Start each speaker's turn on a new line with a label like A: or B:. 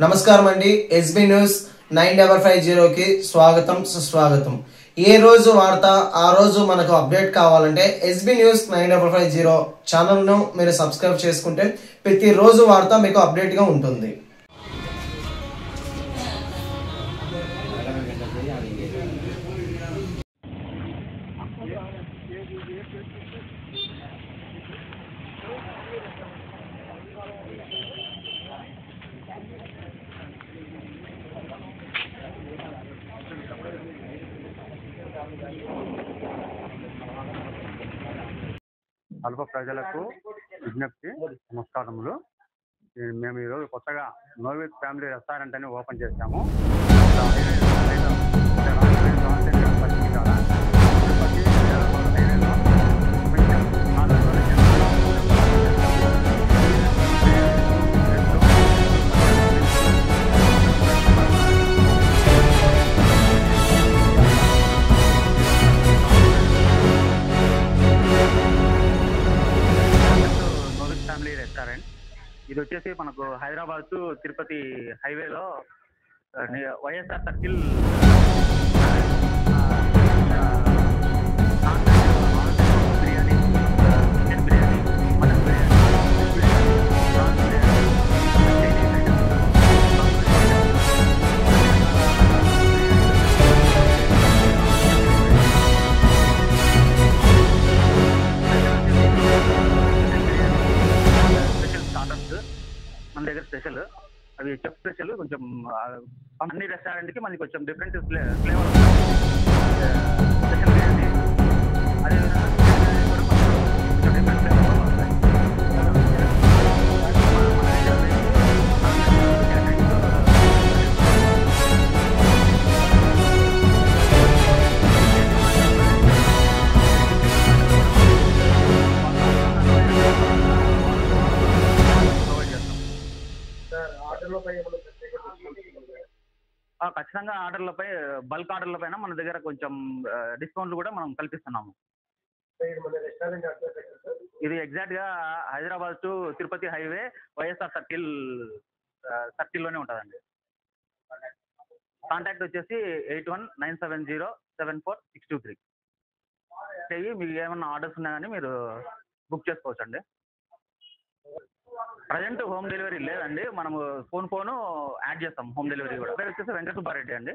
A: నమస్కారం అండి. SB news 9550కి స్వాగతం సుస్వాగతం. ఏ రోజు వార్త ఆ రోజు మనకు అప్డేట్ కావాలంటే ఎస్బీ న్యూస్ 9550 ఛానల్ను మీరు సబ్స్క్రైబ్ చేసుకుంటే ప్రతిరోజు వార్త మీకు అప్డేట్గా ఉంటుంది.
B: అల్ప ప్రజలకు విజ్ఞప్తి, నమస్కారములు. మేము ఈరోజు కొత్తగా నోవిత్ ఫ్యామిలీ రెస్టారెంట్ అని ఓపెన్ చేశాము. ఫ్యామిలీ రెస్టారెంట్ ఇది వచ్చేసి మనకు హైదరాబాద్ టు తిరుపతి హైవేలో YSR circle biryani, chicken biryani, mutton biryani, prawns biryani, Chinese items, మన దగ్గర స్పెషల్ అవి చెఫ్ స్పెషల్. కొంచెం అన్ని రెస్టారెంట్కి మనకి కొంచెం డిఫరెంట్ ఫ్లేవర్ స్పెషల్ బిర్యానీ, అదేవిధంగా కొంచెం డిఫరెంట్ ఫ్లేవర్లో వస్తాయి. ఖచ్చితంగా ఆర్డర్లపై, బల్క్ ఆర్డర్ల పైన మన దగ్గర కొంచెం డిస్కౌంట్లు కూడా మనం కల్పిస్తున్నాము. ఇది ఎగ్జాక్ట్గా హైదరాబాద్ టు తిరుపతి హైవే వైఎస్ఆర్ సర్కిల్లోనే ఉంటుందండి. కాంటాక్ట్ వచ్చేసి 8197074623 చెయ్యి. మీకు ఏమన్నా ఆర్డర్స్ ఉన్నా కానీ మీరు బుక్ చేసుకోవచ్చండి. ప్రజెంట్ హోమ్ డెలివరీ లేదండి, మనము ఫోన్ యాడ్ చేస్తాం హోమ్ డెలివరీ కూడా. పేరు వచ్చేసి వెంకట సుబ్బారెడ్డి అండి.